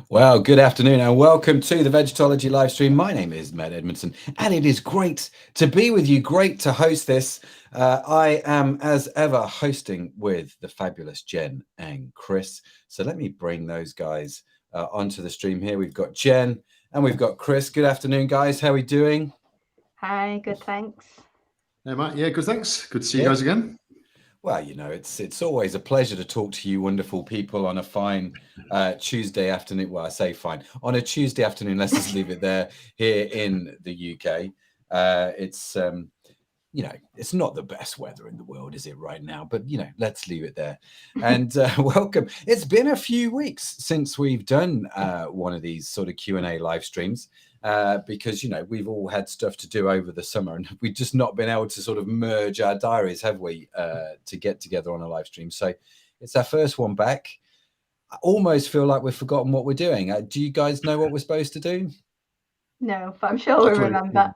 Well, good afternoon and welcome to the Vegetology Livestream. My name is Matt Edmondson and it is great to be with you. Great to host this. I am, as ever, hosting with the fabulous Jen and Chris. So let me bring those guys onto the stream here. We've got Jen and we've got Chris. Good afternoon, guys. How are we doing? Hi, good, thanks. Hey, Matt. Yeah, good, thanks. Good to see you guys again. Well, you know, it's always a pleasure to talk to you wonderful people on a fine Tuesday afternoon. Well, I say fine. On a Tuesday afternoon, let's just leave it there here in the UK. It's, you know, it's not the best weather in the world, is it, right now? But, you know, let's leave it there. And welcome. It's been a few weeks since we've done one of these sort of Q&A live streams. Because, you know, we've all had stuff to do over the summer and we've just not been able to sort of merge our diaries, have we, to get together on a live stream. So it's our first one back. I almost feel like we've forgotten what we're doing. Do you guys know what we're supposed to do? No, but I'm sure we'll remember.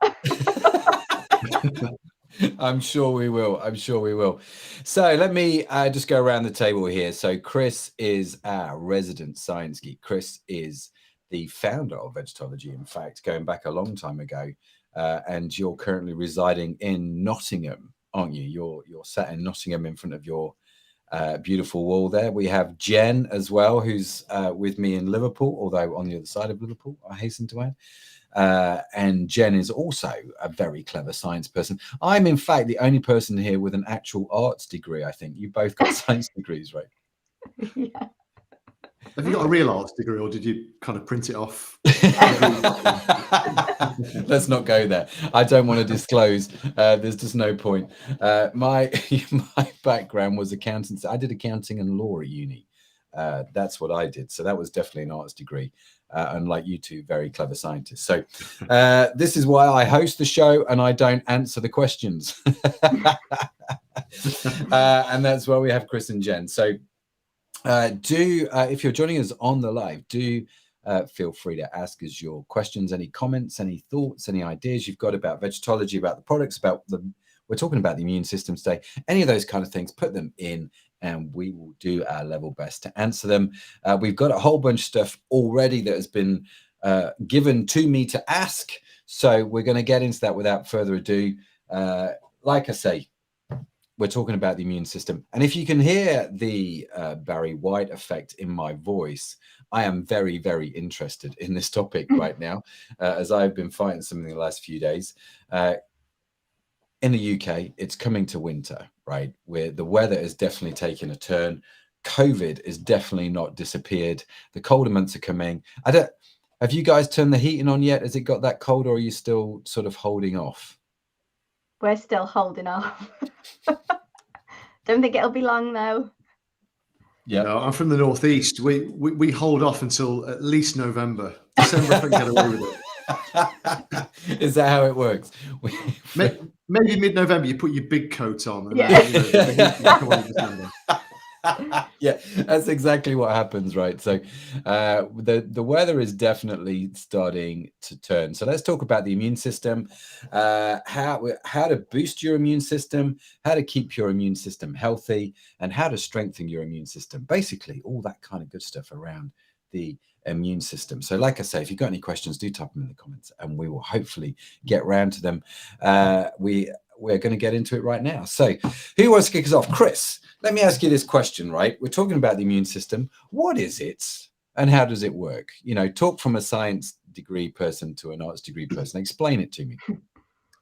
I'm sure we will. I'm sure we will. So let me just go around the table here. So Chris is our resident science geek. Chris is the founder of Vegetology, in fact, going back a long time ago. And you're currently residing in Nottingham, aren't you? You're sat in Nottingham in front of your beautiful wall there. We have Jen as well, who's with me in Liverpool, although on the other side of Liverpool, I hasten to add. And Jen is also a very clever science person. I'm, in fact, the only person here with an actual arts degree, I think. You both got science degrees, right? Yeah. Have you got a real arts degree or did you kind of print it off? Let's not go there. I don't want to disclose. There's just no point. My background was accountancy. I did accounting and law at uni. That's what I did. So that was definitely an arts degree. Unlike you two very clever scientists. So this is why I host the show and I don't answer the questions. And that's why we have Chris and Jen. So if you're joining us on the live, do feel free to ask us your questions, any comments, any thoughts, any ideas you've got about vegetology, about the products, we're talking about the immune system today, any of those kind of things, put them in and we will do our level best to answer them. We've got a whole bunch of stuff already that has been given to me to ask. So we're going to get into that without further ado. Like I say, we're talking about the immune system. And if you can hear the Barry White effect in my voice, I am very, very interested in this topic right now, as I've been fighting something the last few days. In the UK, it's coming to winter, right? Where the weather is definitely taking a turn. COVID is definitely not disappeared. The colder months are coming. Have you guys turned the heating on yet? Has it got that cold or are you still sort of holding off? We're still holding off. Don't think it'll be long though. Yeah, no, I'm from the northeast. We hold off until at least November. December, I can get away with it. Is that how it works? Maybe mid-November you put your big coat on. And Yeah. Yeah, that's exactly what happens, right? So the weather is definitely starting to turn. So let's talk about the immune system, how to boost your immune system, how to keep your immune system healthy, and how to strengthen your immune system. Basically, all that kind of good stuff around the immune system. So like I say, if you've got any questions, do type them in the comments and we will hopefully get around to them. We're going to get into it right now. So who wants to kick us off? Chris, let me ask you this question, right? We're talking about the immune system. What is it and how does it work? You know, talk from a science degree person to an arts degree person. Explain it to me.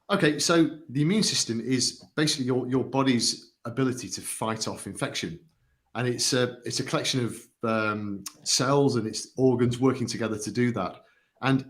Okay, so the immune system is basically your body's ability to fight off infection. And it's a collection of cells and its organs working together to do that. And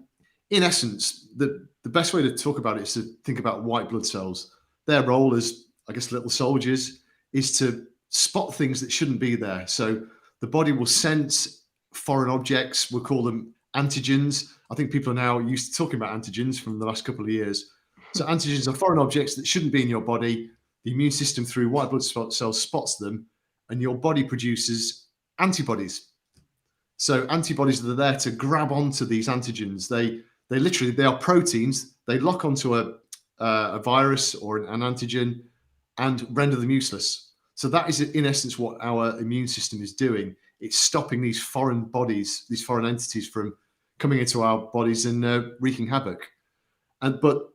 in essence, the best way to talk about it is to think about white blood cells. Their role as, I guess, little soldiers is to spot things that shouldn't be there. So the body will sense foreign objects. We'll call them antigens. I think people are now used to talking about antigens from the last couple of years. So antigens are foreign objects that shouldn't be in your body. The immune system through white blood cells spots them and your body produces antibodies. So antibodies are there to grab onto these antigens. They are proteins. They lock onto a virus or an antigen and render them useless. So that is, in essence, what our immune system is doing. it's stopping these foreign bodies, these foreign entities from coming into our bodies and wreaking havoc. But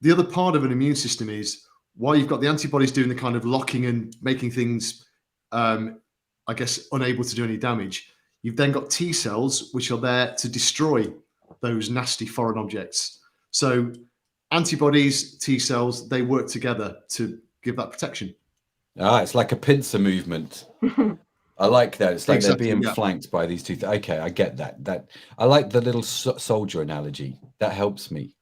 the other part of an immune system is, while you've got the antibodies doing the kind of locking and making things, I guess, unable to do any damage, you've then got T cells, which are there to destroy those nasty foreign objects. So antibodies, T cells, they work together to give that protection. It's like a pincer movement. I like that. It's like Exactly, they're being yeah. flanked by these two. Okay, I get that. I like the little soldier analogy. That helps me.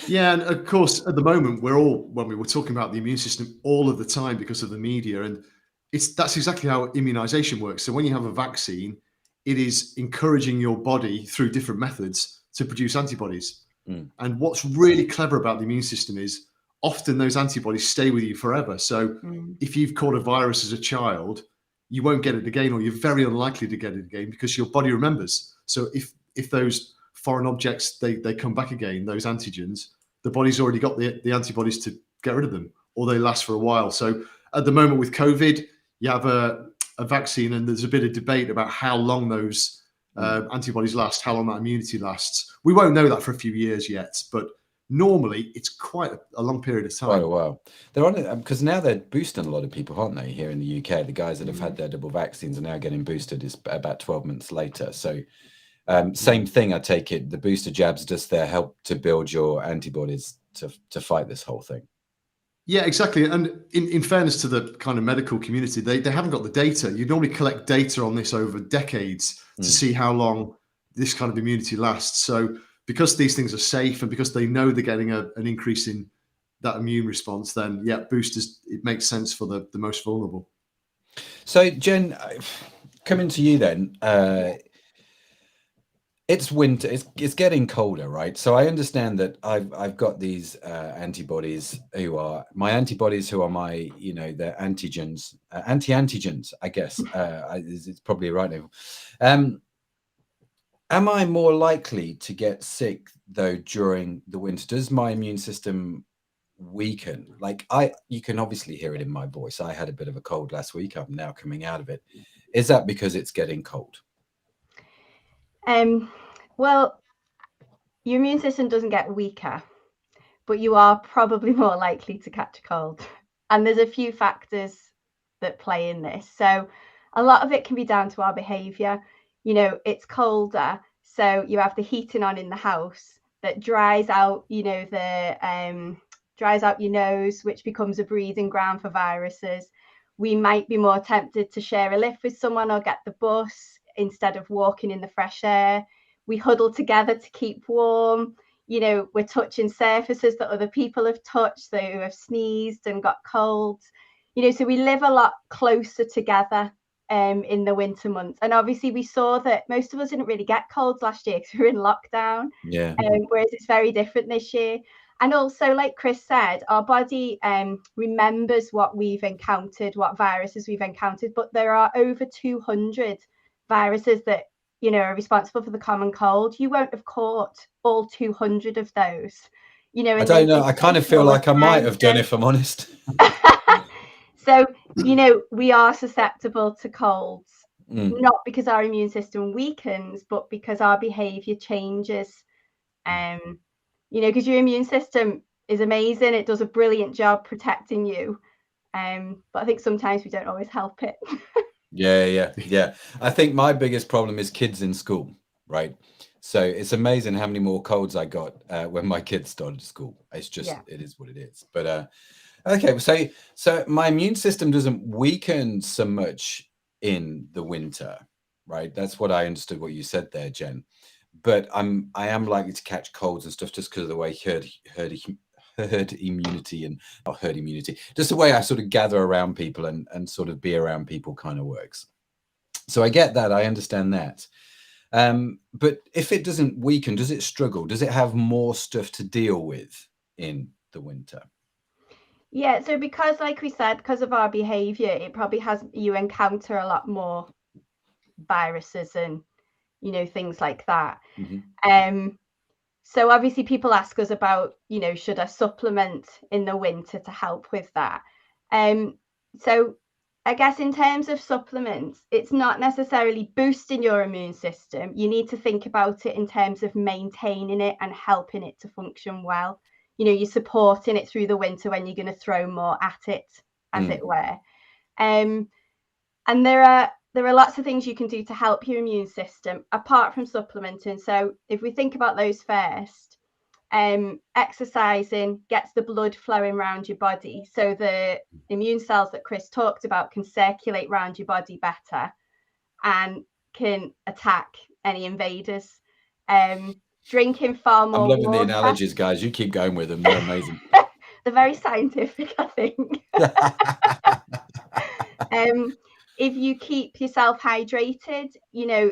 Yeah, and of course, at the moment, when we were talking about the immune system all of the time because of the media, and that's exactly how immunization works. So when you have a vaccine, it is encouraging your body through different methods to produce antibodies. And what's really clever about the immune system is often those antibodies stay with you forever. So if you've caught a virus as a child, you won't get it again, or you're very unlikely to get it again because your body remembers. So if those foreign objects, they come back again, those antigens, the body's already got the antibodies to get rid of them, or they last for a while. So at the moment with COVID, you have a vaccine, and there's a bit of debate about how long those antibodies last, how long that immunity lasts. We won't know that for a few years yet, but normally it's quite a long period of time. Quite a while. They're on it because now they're boosting a lot of people, aren't they? Here in the UK, the guys that have had their double vaccines are now getting boosted. Is about 12 months later. So same thing. I take it the booster jabs just there help to build your antibodies to fight this whole thing. Yeah, exactly. And in fairness to the kind of medical community, they haven't got the data. You normally collect data on this over decades to see how long this kind of immunity lasts. So because these things are safe and because they know they're getting an increase in that immune response, then yeah, boosters, it makes sense for the most vulnerable. So Jen, coming to you then, it's winter, it's getting colder, right? So I understand that I've got these antibodies who are my my, they're antigens, anti-antigens, I guess. It's probably a right name. Am I more likely to get sick though during the winter? Does my immune system weaken? Like you can obviously hear it in my voice. I had a bit of a cold last week. I'm now coming out of it. Is that because it's getting cold? Well, your immune system doesn't get weaker, but you are probably more likely to catch a cold. And there's a few factors that play in this. So a lot of it can be down to our behavior. It's colder, so you have the heating on in the house that dries out, dries out your nose, which becomes a breeding ground for viruses. We might be more tempted to share a lift with someone or get the bus instead of walking in the fresh air. We huddle together to keep warm. We're touching surfaces that other people have touched, so who have sneezed and got colds. So we live a lot closer together in the winter months. And obviously we saw that most of us didn't really get colds last year because we were in lockdown. Yeah. Whereas it's very different this year. And also, like Chris said, our body remembers what we've encountered, what viruses we've encountered, but there are over 200 viruses that are responsible for the common cold. You won't have caught all 200 of those. I don't know. I kind of feel like I might have done, if I'm honest. So, we are susceptible to colds, not because our immune system weakens, but because our behavior changes. Because your immune system is amazing. It does a brilliant job protecting you. But I think sometimes we don't always help it. Yeah. I think my biggest problem is kids in school, right? So it's amazing how many more colds I got when my kids started school. It's just, It is what it is. But okay, so my immune system doesn't weaken so much in the winter, right? That's what I understood what you said there, Jen. But I am likely to catch colds and stuff just because of the way herd immunity and not herd immunity, just the way I sort of gather around people and sort of be around people kind of works. So I get that. I understand that. But if it doesn't weaken, does it struggle? Does it have more stuff to deal with in the winter? Yeah, so because, like we said, because of our behavior, it probably you encounter a lot more viruses and, things like that. So obviously people ask us about, should I supplement in the winter to help with that? So I guess in terms of supplements, it's not necessarily boosting your immune system. You need to think about it in terms of maintaining it and helping it to function well. You know, you're supporting it through the winter when you're going to throw more at it, as it were. And there are lots of things you can do to help your immune system apart from supplementing. So if we think about those first, exercising gets the blood flowing around your body, so the immune cells that Chris talked about can circulate around your body better and can attack any invaders. Drinking far more I'm loving water. the analogies, guys. You keep going with them. They're amazing. They're very scientific, I think. If you keep yourself hydrated, you know,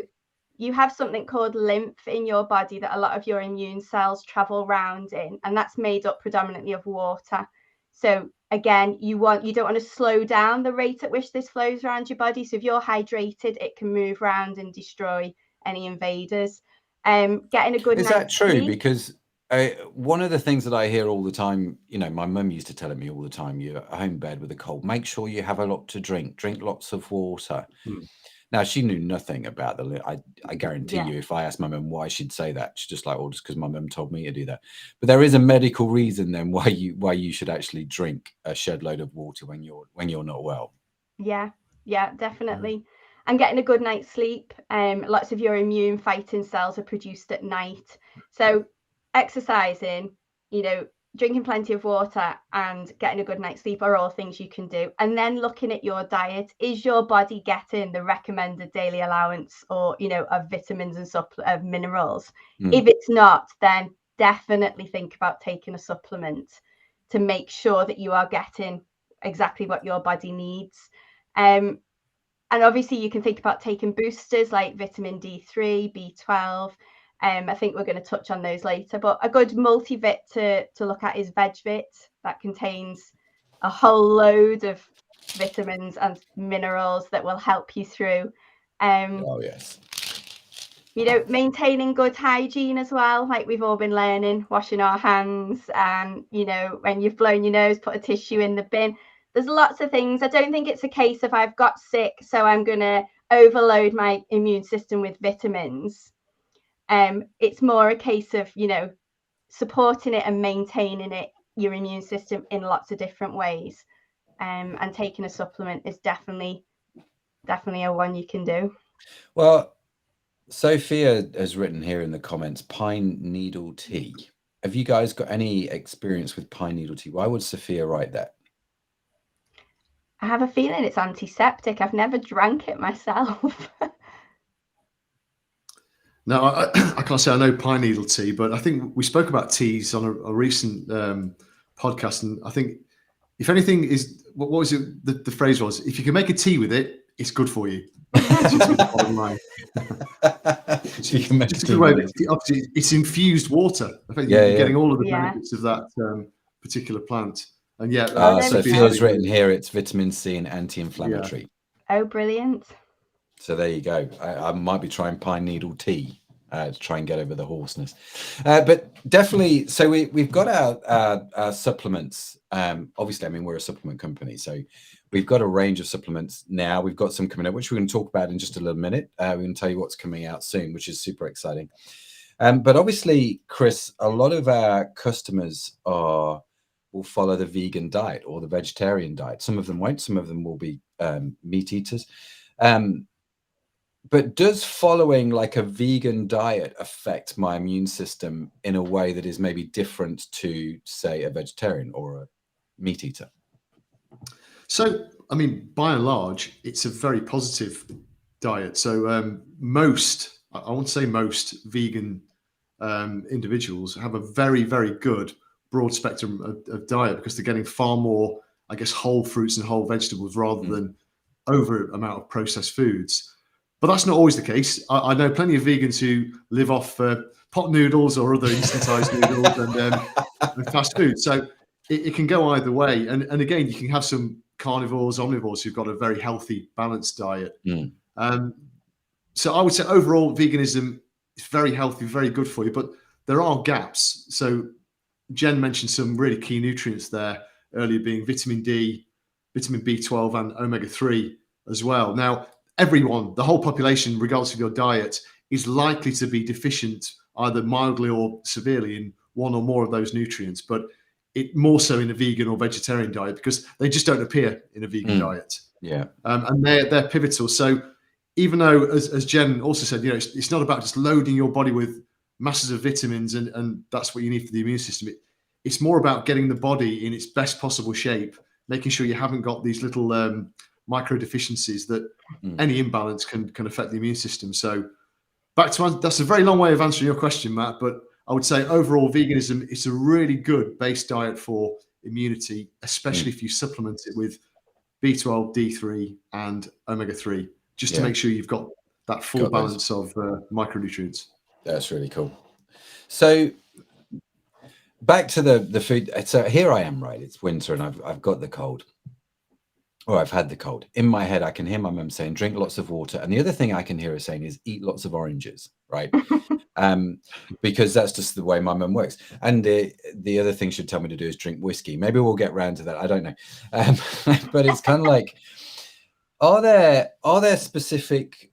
you have something called lymph in your body that a lot of your immune cells travel around in, and that's made up predominantly of water. So again, you don't want to slow down the rate at which this flows around your body. So if you're hydrated, it can move around and destroy any invaders. Getting a good Is night's that true? sleep. Because one of the things that I hear all the time, you know, my mum used to tell me all the time, you're at home bed with a cold, make sure you have a lot to drink lots of water. Now, she knew nothing about I guarantee you, if I asked my mum why she'd say that, she's just like, oh, just because my mum told me to do that. But there is a medical reason then why you should actually drink a shed load of water when you're not well. Yeah, definitely. And getting a good night's sleep. Lots of your immune fighting cells are produced at night. So exercising, you know, drinking plenty of water and getting a good night's sleep are all things you can do. And then looking at your diet, is your body getting the recommended daily allowance or, you know, of vitamins and of minerals? If it's not, then definitely think about taking a supplement to make sure that you are getting exactly what your body needs. And obviously you can think about taking boosters like vitamin D3, B12. I think we're going to touch on those later, but a good multivit to look at is VegVit. That contains a whole load of vitamins and minerals that will help you through. Oh, yes. You know, maintaining good hygiene as well, like we've all been learning, washing our hands, and, you know, when you've blown your nose, put a tissue in the bin. There's lots of things. I don't think it's a case of I've got sick, so I'm going to overload my immune system with vitamins. It's more a case of, you know, supporting it and maintaining it, your immune system, in lots of different ways. And taking a supplement is definitely a one you can do. Well, Sophia has written here in the comments, pine needle tea. Have you guys got any experience with pine needle tea? Why would Sophia write that? I have a feeling it's antiseptic. I've never drank it myself. No, I can't say I know pine needle tea, but I think we spoke about teas on a recent podcast, and I think if anything is what was it? The phrase was, if you can make a tea with it, it's good for you. It's just the bottom line. It's a good way. Obviously, it's infused water. I think you're getting all of the benefits of that particular plant. And Sophia's written here it's vitamin C and anti-inflammatory. Yeah. Oh, brilliant. So there you go. I might be trying pine needle tea to try and get over the hoarseness. But definitely, so we've got our supplements. Obviously, I mean, we're a supplement company, so we've got a range of supplements now. We've got some coming up, which we're going to talk about in just a little minute. We're going to tell you what's coming out soon, which is super exciting. But obviously, Chris, a lot of our customers will follow the vegan diet or the vegetarian diet. Some of them won't. Some of them will be meat eaters. But does following like a vegan diet affect my immune system in a way that is maybe different to, say, a vegetarian or a meat eater? So, I mean, by and large, it's a very positive diet. So most vegan individuals have a very, very good broad spectrum of diet because they're getting far more, I guess, whole fruits and whole vegetables rather than over amount of processed foods. But that's not always the case. I know plenty of vegans who live off pot noodles or other instantized noodles and fast food. So it can go either way. And again, you can have some carnivores, omnivores who've got a very healthy, balanced diet. So I would say overall, veganism is very healthy, very good for you. But there are gaps. So Jen mentioned some really key nutrients there earlier, being vitamin D, vitamin B12 and omega-3 as well. Now, everyone, the whole population, regardless of your diet, is likely to be deficient either mildly or severely in one or more of those nutrients, but it more so in a vegan or vegetarian diet because they just don't appear in a vegan diet. Yeah. And they're pivotal. So even though, as Jen also said, it's not about just loading your body with masses of vitamins and that's what you need for the immune system. It's more about getting the body in its best possible shape, making sure you haven't got these little micro deficiencies that any imbalance can affect the immune system. So back to that's a very long way of answering your question, Matt, but I would say overall veganism is a really good base diet for immunity, especially if you supplement it with B12, D3 and omega-3, just to make sure you've got that full balance of micronutrients. That's really cool. So back to the food. So here I am, right? It's winter and I've got the cold. Or I've had the cold. In my head, I can hear my mum saying, drink lots of water. And the other thing I can hear her saying is eat lots of oranges, right? Because that's just the way my mum works. And the other thing she'd tell me to do is drink whiskey. Maybe we'll get round to that. I don't know. But it's kind of like, are there specific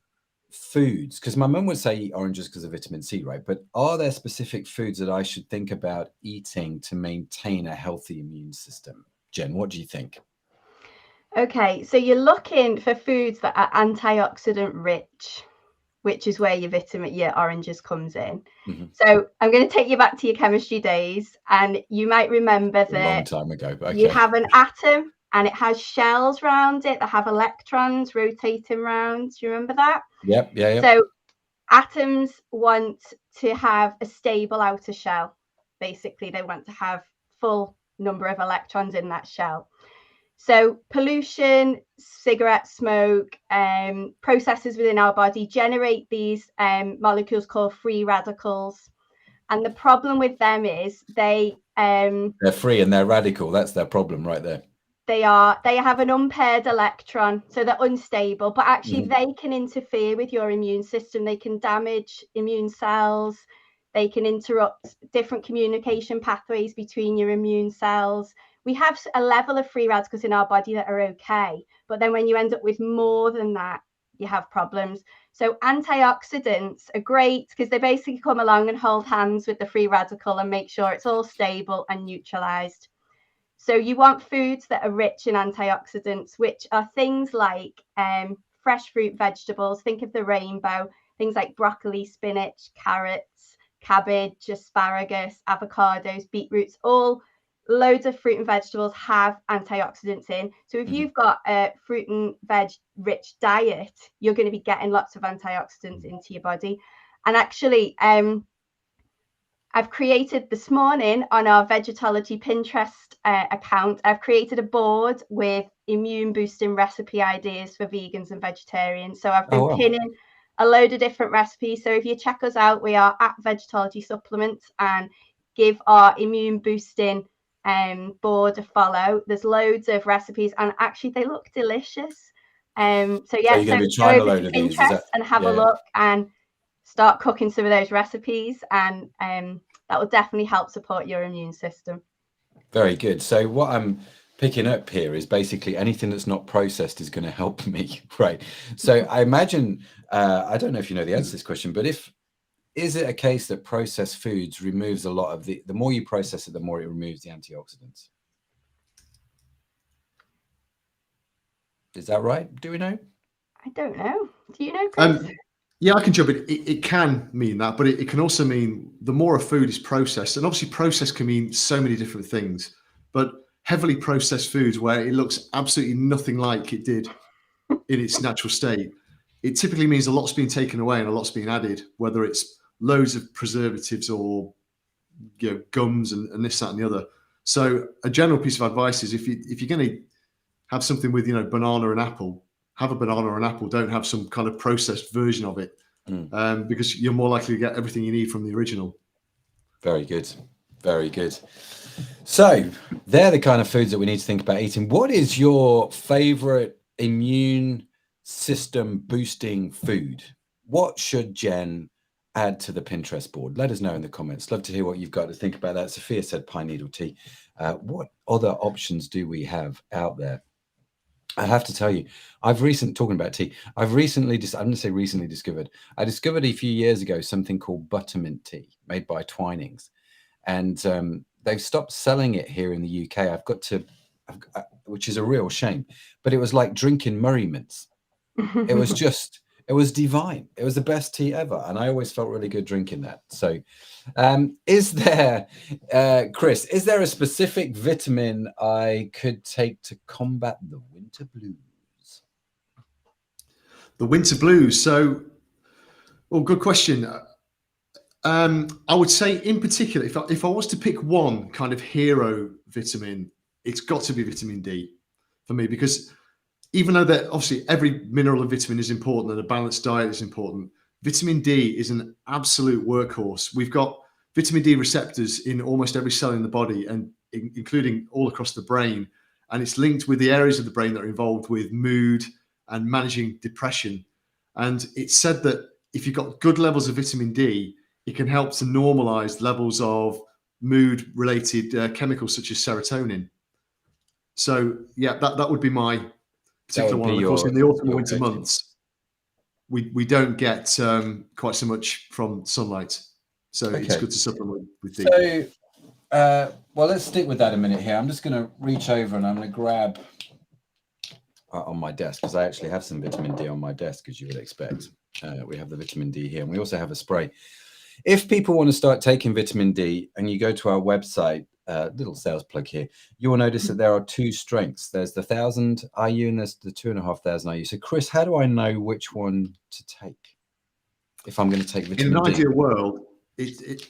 foods? Because my mum would say eat oranges because of vitamin C, right? But are there specific foods that I should think about eating to maintain a healthy immune system? Jen, what do you think? Okay, so you're looking for foods that are antioxidant rich, which is where your oranges comes in. So I'm going to take you back to your chemistry days, and you might remember that a long time ago. Okay. You have an atom and it has shells around it that have electrons rotating around. Do you remember that? Yep. Yeah. So atoms want to have a stable outer shell. Basically, they want to have full number of electrons in that shell. So pollution, cigarette smoke, processes within our body generate these molecules called free radicals. And the problem with them is they're free and they're radical. That's their problem right there. They have an unpaired electron, so they're unstable, but actually they can interfere with your immune system. They can damage immune cells. They can interrupt different communication pathways between your immune cells. We have a level of free radicals in our body that are okay, but then when you end up with more than that, you have problems. So antioxidants are great because they basically come along and hold hands with the free radical and make sure it's all stable and neutralized. So you want foods that are rich in antioxidants, which are things like fresh fruit, vegetables. Think of the rainbow, things like broccoli, spinach, carrots, cabbage, asparagus, avocados, beetroots, all loads of fruit and vegetables have antioxidants in. So if you've got a fruit and veg rich diet, you're going to be getting lots of antioxidants into your body. And actually, I've created this morning on our Vegetology Pinterest account, I've created a board with immune boosting recipe ideas for vegans and vegetarians. So I've been pinning a load of different recipes. So if you check us out, we are at Vegetology Supplements, and give our immune boosting board a follow. There's loads of recipes and actually they look delicious. So yeah, so go over to Pinterest and have a look and start cooking some of those recipes, and that will definitely help support your immune system. Very good. So what I'm picking up here is basically anything that's not processed is going to help me, right? So I imagine, I don't know if you know the answer to this question, but is it a case that processed foods removes a lot of the more you process it, the more it removes the antioxidants? Is that right? Do we know? I don't know. Do you know, Chris? Yeah, I can jump in. It can mean that, but it can also mean the more a food is processed, and obviously processed can mean so many different things, but heavily processed foods where it looks absolutely nothing like it did in its natural state, it typically means a lot's been taken away and a lot's been added, whether it's loads of preservatives or gums and this, that, and the other. So a general piece of advice is if you're going to have something with banana and apple, have a banana or an apple. Don't have some kind of processed version of it, because you're more likely to get everything you need from the original. Very good. Very good. So they're the kind of foods that we need to think about eating. What is your favorite immune system boosting food? What should Jen add to the Pinterest board? Let us know in the comments. Love to hear what you've got to think about that. Sophia said pine needle tea. What other options do we have out there? I have to tell you, talking about tea, I didn't say recently discovered, I discovered a few years ago something called buttermint tea made by Twinings. And they've stopped selling it here in the UK. Which is a real shame, but it was like drinking Murray mints. It was divine. It was the best tea ever. And I always felt really good drinking that. So is there, Chris, is there a specific vitamin I could take to combat the winter blues? The winter blues. So, good question. I would say in particular, if I was to pick one kind of hero vitamin, it's got to be vitamin D for me, because even though that obviously every mineral and vitamin is important and a balanced diet is important, vitamin D is an absolute workhorse. We've got vitamin D receptors in almost every cell in the body, and including all across the brain. And it's linked with the areas of the brain that are involved with mood and managing depression. And it's said that if you've got good levels of vitamin D, it can help to normalize levels of mood-related chemicals such as serotonin. So yeah, that would be my particular one. Of course, in the autumn and winter months, we don't get quite so much from sunlight, so it's good to supplement with D. So, well, let's stick with that a minute here. I'm just going to reach over and I'm going to grab on my desk, because I actually have some vitamin D on my desk, as you would expect. We have the vitamin D here, and we also have a spray. If people want to start taking vitamin D, and you go to our website, little sales plug here, you will notice that there are two strengths. There's the 1,000 IU and there's the 2,500 IU. So, Chris, how do I know which one to take if I'm going to take vitamin D? In an ideal world,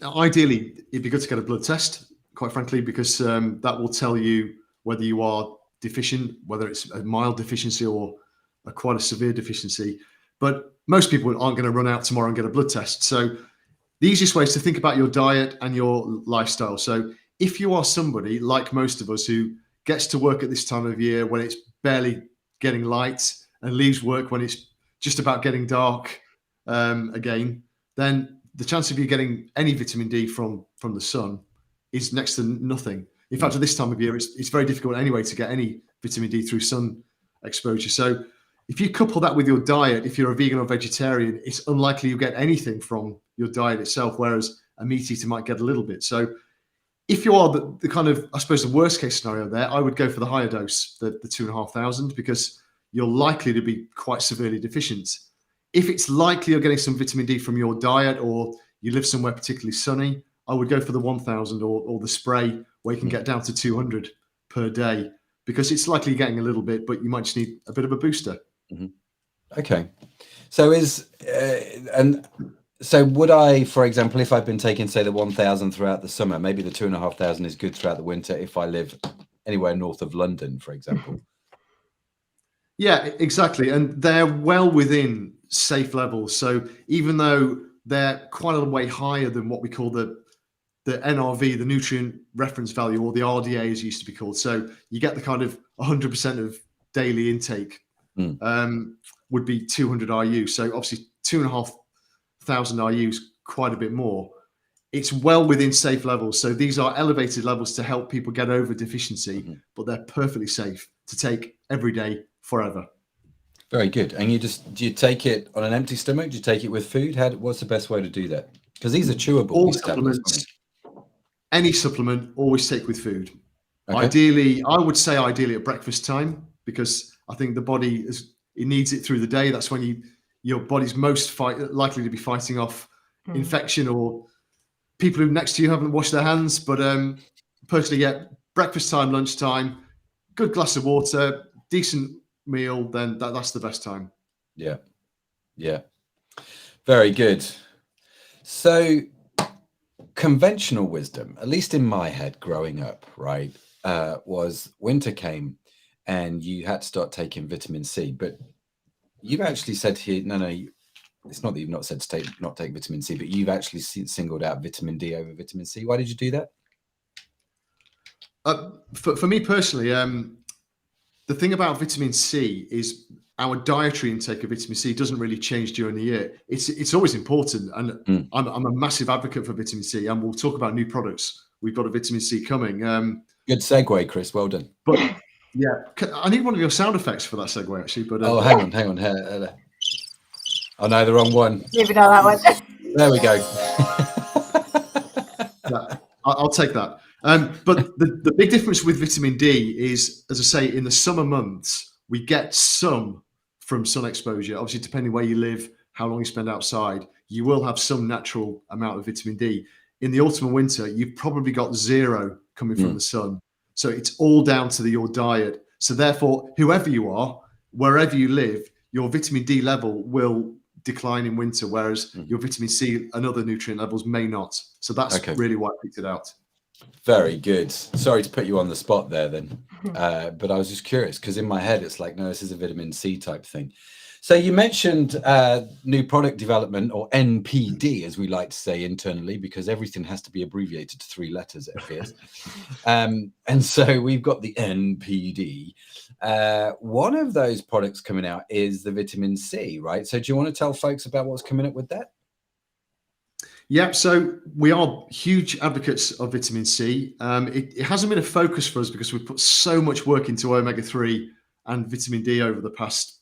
ideally, it'd be good to get a blood test, quite frankly, because that will tell you whether you are deficient, whether it's a mild deficiency or quite a severe deficiency. But most people aren't going to run out tomorrow and get a blood test. So the easiest way is to think about your diet and your lifestyle. So if you are somebody like most of us who gets to work at this time of year when it's barely getting light and leaves work when it's just about getting dark again, then the chance of you getting any vitamin D from the sun is next to nothing. In fact, at this time of year, it's very difficult anyway to get any vitamin D through sun exposure. So if you couple that with your diet, if you're a vegan or vegetarian, it's unlikely you'll get anything from your diet itself, whereas a meat eater might get a little bit. So if you are the kind of, I suppose, the worst case scenario there, I would go for the higher dose, the 2,500, because you're likely to be quite severely deficient. If it's likely you're getting some vitamin D from your diet or you live somewhere particularly sunny, I would go for the 1,000 or the spray where you can get down to 200 per day, because it's likely you're getting a little bit, but you might just need a bit of a booster. Okay. So so would I, for example, if I've been taking, say, the 1,000 throughout the summer, maybe the 2,500 is good throughout the winter if I live anywhere north of London, for example? Yeah, exactly. And they're well within safe levels. So even though they're quite a way higher than what we call the NRV, the nutrient reference value, or the RDA as it used to be called. So you get the kind of 100% of daily intake would be 200 IU. So obviously 2,500 IU is quite a bit more. It's well within safe levels. So these are elevated levels to help people get over deficiency, but they're perfectly safe to take every day forever. Very good. And do you take it on an empty stomach? Do you take it with food? What's the best way to do that? Because these are chewable. All supplements, any supplement, always take with food. Okay. Ideally, I would say ideally at breakfast time, because I think the body it needs it through the day. That's when your body's most likely to be fighting off infection, or people who next to you haven't washed their hands. But personally, yeah, breakfast time, lunchtime, good glass of water, decent meal, then that's the best time. Yeah. Very good. So conventional wisdom, at least in my head growing up, right, was winter came and you had to start taking vitamin C. But you've actually said here, no, it's not that you've not said to not take vitamin C, but you've actually singled out vitamin D over vitamin C. Why did you do that? For me personally, the thing about vitamin C is our dietary intake of vitamin C doesn't really change during the year. It's always important, and I'm a massive advocate for vitamin C, and we'll talk about new products. We've got a vitamin C coming. Good segue, Chris. Well done. But Yeah, I need one of your sound effects for that segue, actually. But Oh, hang on. Oh no, the wrong one. Maybe not that one. There we go. yeah, I'll take that. But the big difference with vitamin D is, as I say, in the summer months, we get some from sun exposure. Obviously, depending where you live, how long you spend outside, you will have some natural amount of vitamin D. In the autumn and winter, you've probably got zero coming from the sun. So it's all down to your diet. So therefore, whoever you are, wherever you live, your vitamin D level will decline in winter, whereas your vitamin C and other nutrient levels may not. So that's really why I picked it out. Very good. Sorry to put you on the spot there then. But I was just curious because in my head, it's like, no, this is a vitamin C type thing. So you mentioned new product development, or NPD, as we like to say internally, because everything has to be abbreviated to 3 letters, it appears. And so we've got the NPD. One of those products coming out is the vitamin C, right? So do you want to tell folks about what's coming up with that? Yeah, so we are huge advocates of vitamin C. It hasn't been a focus for us because we've put so much work into omega-3 and vitamin D over the past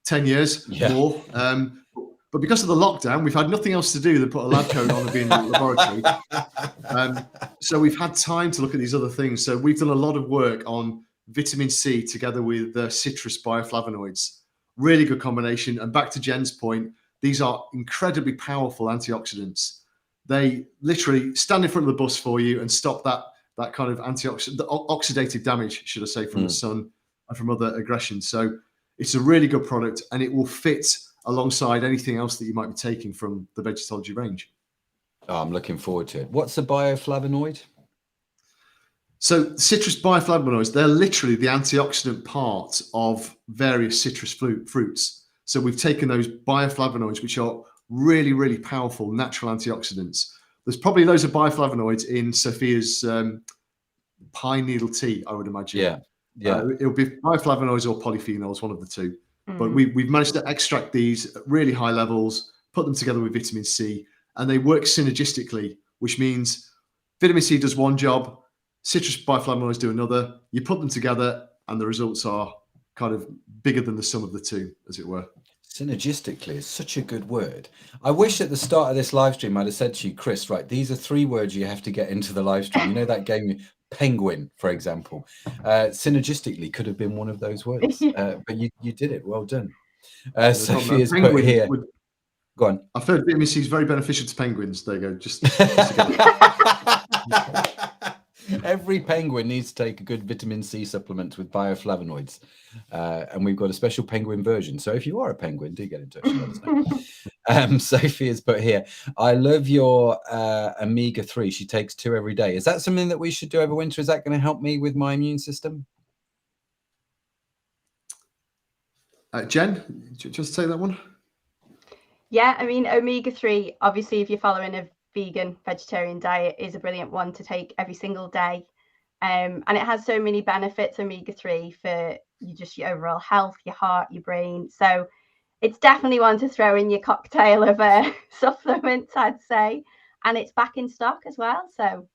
10 years more. But because of the lockdown, we've had nothing else to do than put a lab coat on and be in the laboratory. So we've had time to look at these other things. So we've done a lot of work on vitamin C together with citrus bioflavonoids. Really good combination. And back to Jen's point, these are incredibly powerful antioxidants. They literally stand in front of the bus for you and stop that kind of oxidative damage, should I say, from the sun and from other aggressions. So it's a really good product, and it will fit alongside anything else that you might be taking from the Vegetology range. Oh, I'm looking forward to it. What's a bioflavonoid? So citrus bioflavonoids, they're literally the antioxidant part of various citrus fruits. So we've taken those bioflavonoids, which are really, really powerful natural antioxidants. There's probably loads of bioflavonoids in Sophia's pine needle tea, I would imagine. Yeah. It'll be bioflavonoids or polyphenols, one of the two. But we've managed to extract these at really high levels, put them together with vitamin C, and they work synergistically, which means vitamin C does one job, citrus bioflavonoids do another. You put them together, and the results are kind of bigger than the sum of the two, as it were. Synergistically is such a good word. I wish at the start of this live stream I'd have said to you, Chris, right, these are 3 words you have to get into the live stream. You know that game Penguin, for example. Synergistically could have been one of those words, but you did it. Well done. Sophia's put here. Go on. I've heard vitamin C is very beneficial to penguins. There you go. Just Every penguin needs to take a good vitamin C supplement with bioflavonoids, and we've got a special penguin version. So if you are a penguin, do get in touch and let us know. Sophia's put here, I love your omega-3. She takes 2 every day. Is that something that we should do over winter? Is that going to help me with my immune system? Jen, just say that one. Yeah, I mean, omega-3, obviously, if you're following a vegan vegetarian diet, is a brilliant one to take every single day. And it has so many benefits, omega-3, for your overall health, your heart, your brain. So it's definitely one to throw in your cocktail of supplements, I'd say. And it's back in stock as well. So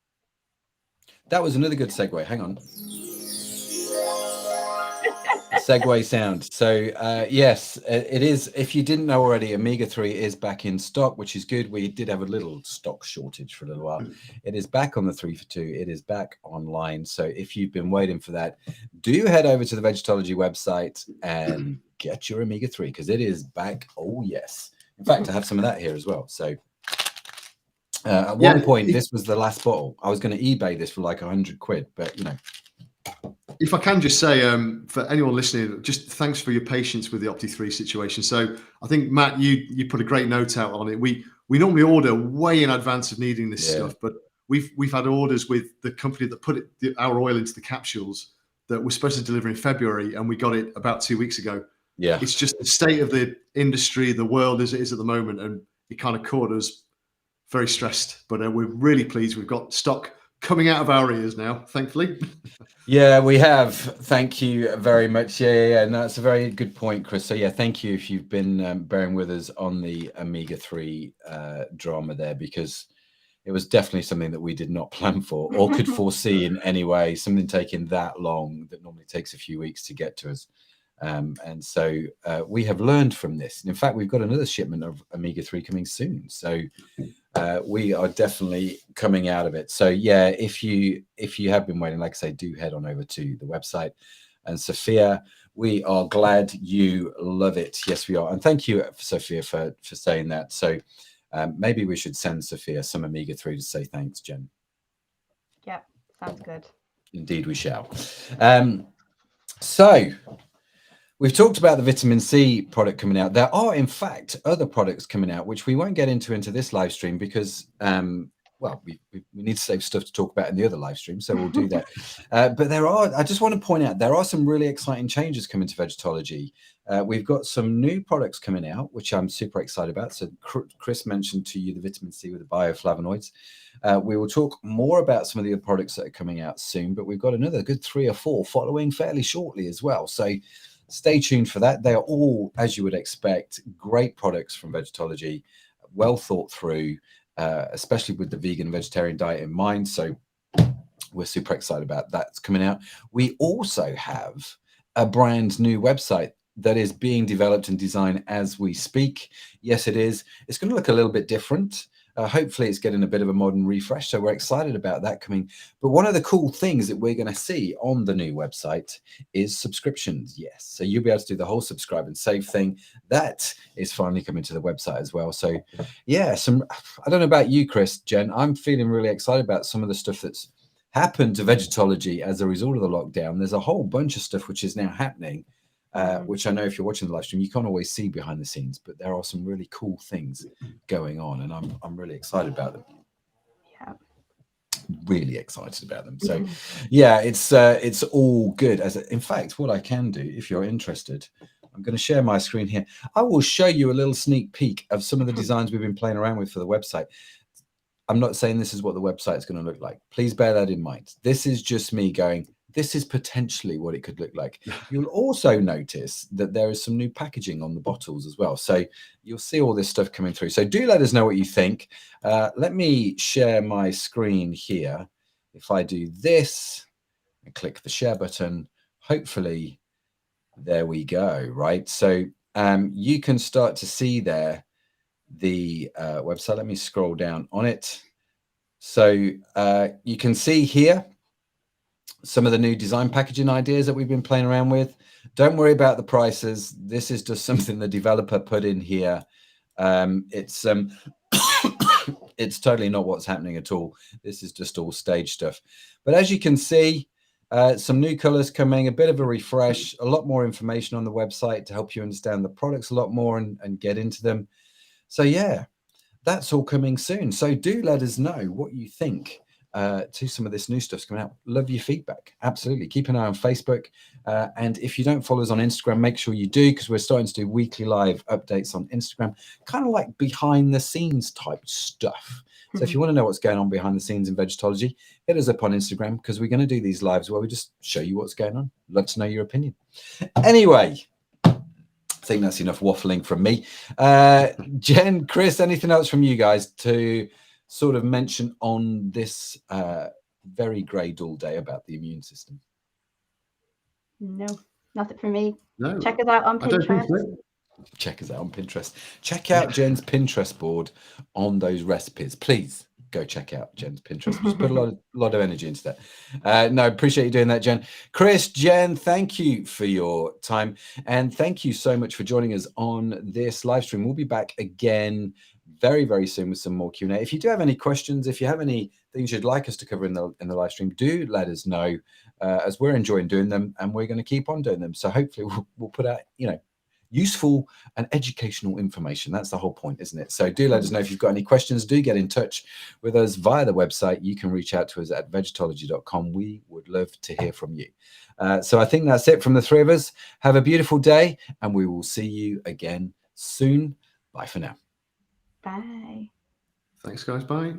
that was another good segue. Hang on. Segue sound. So yes, it is. If you didn't know already, omega-3 is back in stock, which is good. We did have a little stock shortage for a little while. It is back on the 3 for 2. It is back online. So if you've been waiting for that, do head over to the Vegetology website and get your omega-3 because it is back. Oh yes. In fact, I have some of that here as well. So at one point, this was the last bottle. I was going to eBay this for like 100 quid, but you know. If I can just say, for anyone listening, just thanks for your patience with the Opti3 situation. So I think, Matt, you put a great note out on it. We normally order way in advance of needing this stuff, but we've had orders with the company that put our oil into the capsules that were supposed to deliver in February, and we got it about 2 weeks ago. Yeah, it's just the state of the industry, the world as it is at the moment, and it kind of caught us very stressed. But we're really pleased. We've got stock coming out of our ears now, thankfully. Yeah, we have. Thank you very much. Yeah. And that's a very good point, Chris. So yeah, thank you if you've been bearing with us on the omega-3 drama there, because it was definitely something that we did not plan for or could foresee in any way, something taking that long that normally takes a few weeks to get to us. And so we have learned from this. And in fact, we've got another shipment of omega-3 coming soon. So we are definitely coming out of it. So yeah, if you have been waiting, like I say, do head on over to the website. And Sophia, we are glad you love it. Yes, we are. And thank you, Sophia, for saying that. So maybe we should send Sophia some omega-3 to say thanks, Jen. Yep, sounds good. Indeed, we shall. So we've talked about the vitamin C product coming out. There are, in fact, other products coming out, which we won't get into this live stream because, well, we need to save stuff to talk about in the other live stream, so we'll do that. But I just want to point out, there are some really exciting changes coming to Vegetology. We've got some new products coming out, which I'm super excited about. So Chris mentioned to you the vitamin C with the bioflavonoids. We will talk more about some of the other products that are coming out soon, but we've got another good 3 or 4 following fairly shortly as well. So stay tuned for that. They are all, as you would expect, great products from Vegetology, well thought through, especially with the vegan and vegetarian diet in mind. So we're super excited about that's coming out. We also have a brand new website that is being developed and designed as we speak. Yes, it is. It's going to look a little bit different. Hopefully it's getting a bit of a modern refresh, so we're excited about that coming. But one of the cool things that we're going to see on the new website is subscriptions. Yes, so you'll be able to do the whole subscribe and save thing. That is finally coming to the website as well. So yeah, I don't know about you, Chris, Jen, I'm feeling really excited about some of the stuff that's happened to Vegetology as a result of the lockdown. There's a whole bunch of stuff which is now happening, which I know if you're watching the live stream, you can't always see behind the scenes, but there are some really cool things going on, and I'm really excited about them. Yeah. Really excited about them. So yeah, it's all good. In fact, what I can do, if you're interested, I'm going to share my screen here. I will show you a little sneak peek of some of the designs we've been playing around with for the website. I'm not saying this is what the website is going to look like. Please bear that in mind. This is just me going, this is potentially what it could look like. You'll also notice that there is some new packaging on the bottles as well. So you'll see all this stuff coming through. So do let us know what you think. Let me share my screen here. If I do this and click the share button, hopefully there we go, right? So you can start to see there the website. Let me scroll down on it. So you can see here some of the new design packaging ideas that we've been playing around with. Don't worry about the prices. This is just something the developer put in here. It's totally not what's happening at all. This is just all stage stuff. But as you can see, some new colors coming, a bit of a refresh, a lot more information on the website to help you understand the products a lot more and get into them. So yeah, that's all coming soon. So do let us know what you think to some of this new stuff's coming out. Love your feedback. Absolutely. Keep an eye on Facebook. And if you don't follow us on Instagram, make sure you do, because we're starting to do weekly live updates on Instagram, kind of like behind the scenes type stuff. So if you want to know what's going on behind the scenes in Vegetology, hit us up on Instagram, because we're going to do these lives where we just show you what's going on. Love to know your opinion. Anyway, I think that's enough waffling from me. Jen, Chris, anything else from you guys to sort of mention on this very grey dull day about the immune system? No, nothing for me. No, check us out on Pinterest. Check us out on Pinterest. Check out Jen's Pinterest board on those recipes. Please go check out Jen's Pinterest. Just put a lot of energy into that. No, appreciate you doing that, Jen. Chris, Jen, thank you for your time. And thank you so much for joining us on this live stream. We'll be back again very, very soon with some more Q&A. If you do have any questions, if you have any things you'd like us to cover in the live stream, do let us know, as we're enjoying doing them, and we're going to keep on doing them. So hopefully we'll put out, useful and educational information. That's the whole point, isn't it? So do let us know if you've got any questions. Do get in touch with us via the website. You can reach out to us at vegetology.com. We would love to hear from you. So I think that's it from the three of us. Have a beautiful day, and we will see you again soon. Bye for now. Bye. Thanks, guys. Bye.